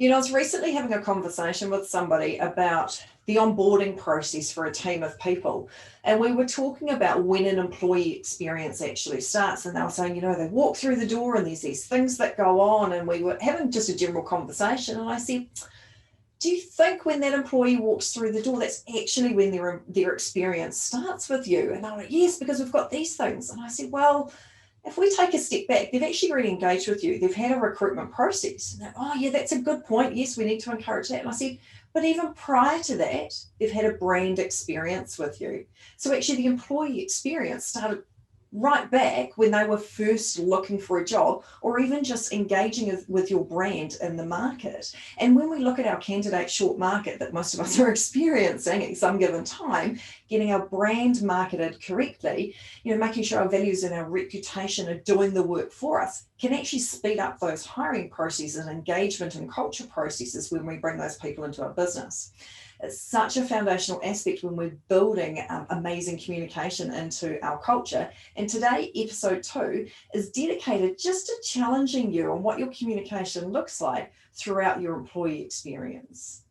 I was recently having a conversation with somebody about the onboarding process for a team of people. And we were talking about when an employee experience actually starts. And they were saying, they walk through the door and there's these things that go on. And we were having just a general conversation. And I said, do you think when that employee walks through the door, that's actually when their experience starts with you? And they were like, yes, because we've got these things. And I said, well, if we take a step back, they've actually already engaged with you. They've had a recruitment process. And oh, yeah, that's a good point. Yes, we need to encourage that. And I said, but even prior to that, they've had a brand experience with you. So actually the employee experience started right back when they were first looking for a job or even just engaging with your brand in the market. And when we look at our candidate short market that most of us are experiencing at some given time, getting our brand marketed correctly, making sure our values and our reputation are doing the work for us can actually speed up those hiring processes, engagement and culture processes when we bring those people into our business. It's such a foundational aspect when we're building amazing communication into our culture. And today, episode 2 is dedicated just to challenging you on what your communication looks like throughout your employee experience.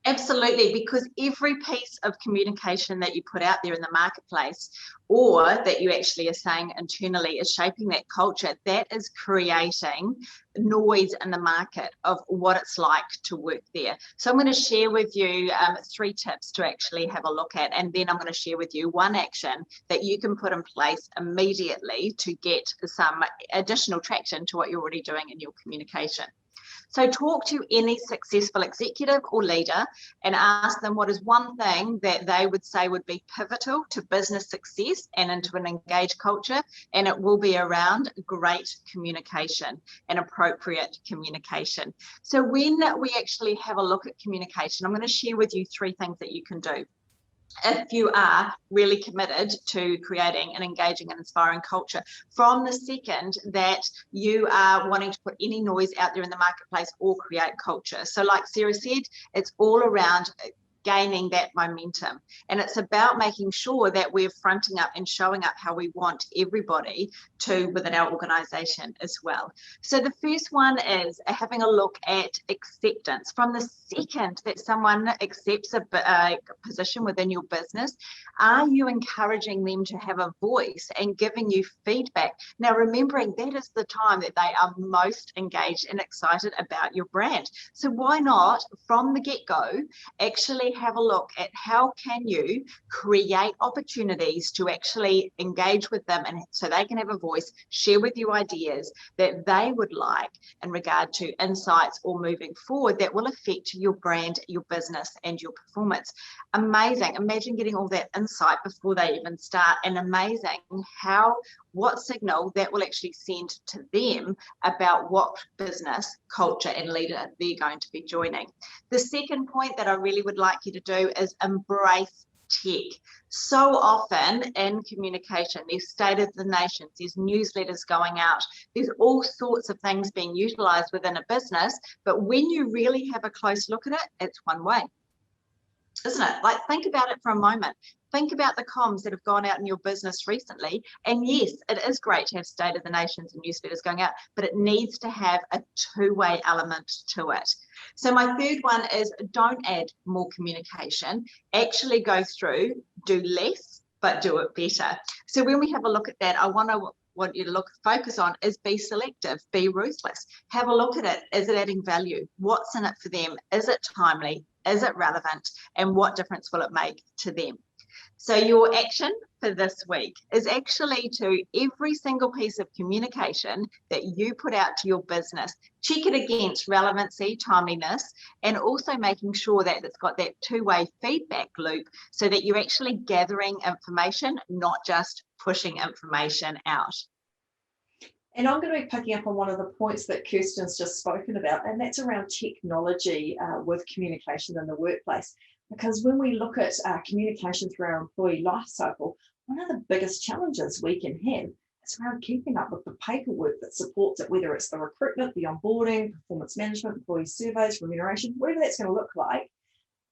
Absolutely, because every piece of communication that you put out there in the marketplace or that you actually are saying internally is shaping that culture that is creating noise in the market of what it's like to work there. So I'm going to share with you 3 tips to actually have a look at, and then I'm going to share with you 1 action that you can put in place immediately to get some additional traction to what you're already doing in your communication. So talk to any successful executive or leader and ask them what is one thing that they would say would be pivotal to business success and into an engaged culture, and it will be around great communication and appropriate communication. So when we actually have a look at communication, I'm going to share with you 3 things that you can do if you are really committed to creating an engaging and inspiring culture from the second that you are wanting to put any noise out there in the marketplace or create culture. So like Sarah said, it's all around gaining that momentum, and it's about making sure that we're fronting up and showing up how we want everybody to within our organization as well. So the first one is having a look at acceptance. From the second that someone accepts a position within your business, are you encouraging them to have a voice and giving you feedback? Now remembering that is the time that they are most engaged and excited about your brand. So why not from the get-go actually have a look at how can you create opportunities to actually engage with them, and so they can have a voice, share with you ideas that they would like in regard to insights or moving forward that will affect your brand, your business and your performance. Amazing. Imagine getting all that insight before they even start, and amazing what signal that will actually send to them about what business, culture and leader they're going to be joining. The second point that I really would like you to do is embrace tech. So often in communication, there's state of the nations, there's newsletters going out, there's all sorts of things being utilized within a business, but when you really have a close look at it, it's one way. Isn't it? Like, think about it for a moment. Think about the comms that have gone out in your business recently. And yes, it is great to have State of the Nations and newsletters going out, but it needs to have a 2-way element to it. So my third one is don't add more communication. Actually go through, do less, but do it better. So when we have a look at that, I want you to focus on is be selective, be ruthless. Have a look at it. Is it adding value? What's in it for them? Is it timely? Is it relevant? And what difference will it make to them? So your action for this week is actually to every single piece of communication that you put out to your business, check it against relevancy, timeliness, and also making sure that it's got that 2-way feedback loop so that you're actually gathering information, not just pushing information out. And I'm going to be picking up on one of the points that Kirsten's just spoken about, and that's around technology with communication in the workplace. Because when we look at communication through our employee life cycle, one of the biggest challenges we can have is around keeping up with the paperwork that supports it, whether it's the recruitment, the onboarding, performance management, employee surveys, remuneration, whatever that's going to look like.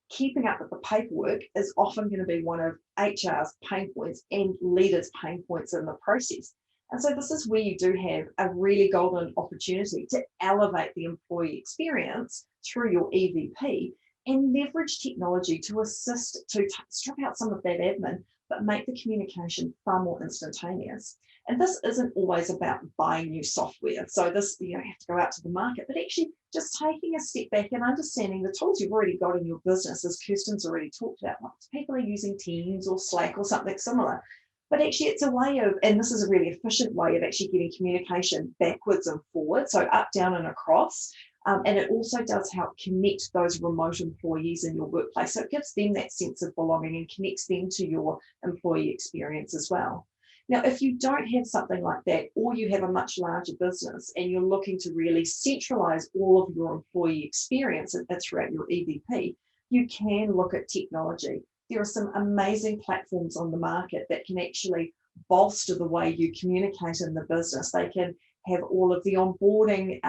Keeping up with the paperwork is often going to be one of HR's pain points and leaders' pain points in the process. And so this is where you do have a really golden opportunity to elevate the employee experience through your EVP and leverage technology to assist to strip out some of that admin, but make the communication far more instantaneous. And this isn't always about buying new software. So this, you don't have to go out to the market, but actually just taking a step back and understanding the tools you've already got in your business, as Kirsten's already talked about. Lots of people are using Teams or Slack or something similar. But actually, it's a way of, and this is a really efficient way of actually getting communication backwards and forward, so up, down, and across. And it also does help connect those remote employees in your workplace. So it gives them that sense of belonging and connects them to your employee experience as well. Now, if you don't have something like that, or you have a much larger business and you're looking to really centralize all of your employee experience throughout your EVP, you can look at technology. There are some amazing platforms on the market that can actually bolster the way you communicate in the business. They can have all of the onboarding,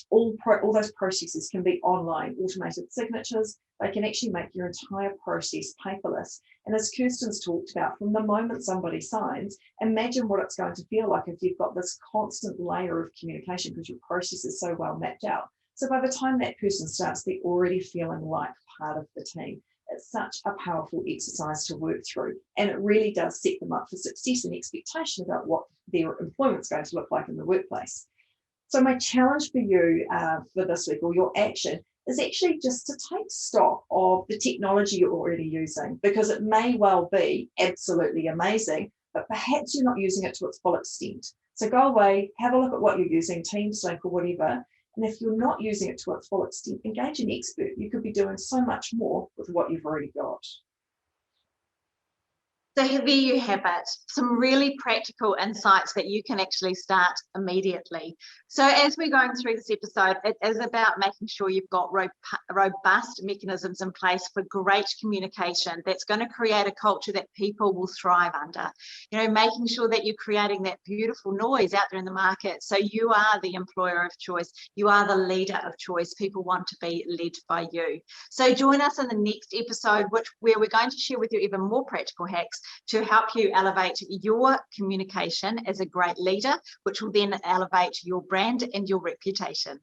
all those processes can be online, automated signatures. They can actually make your entire process paperless. And as Kirsten's talked about, from the moment somebody signs, imagine what it's going to feel like if you've got this constant layer of communication because your process is so well mapped out. So by the time that person starts, they're already feeling like part of the team. It's such a powerful exercise to work through, and it really does set them up for success and expectation about what their employment's going to look like in the workplace. So my challenge for you for this week, or your action, is actually just to take stock of the technology you're already using, because it may well be absolutely amazing, but perhaps you're not using it to its full extent. So go away, have a look at what you're using, Teams, Slack, or whatever. And if you're not using it to its full extent, engage an expert. You could be doing so much more with what you've already got. So there you have it, some really practical insights that you can actually start immediately. So as we're going through this episode, it is about making sure you've got robust mechanisms in place for great communication that's going to create a culture that people will thrive under. You know, making sure that you're creating that beautiful noise out there in the market. So you are the employer of choice. You are the leader of choice. People want to be led by you. So join us in the next episode, where we're going to share with you even more practical hacks to help you elevate your communication as a great leader, which will then elevate your brand and your reputation.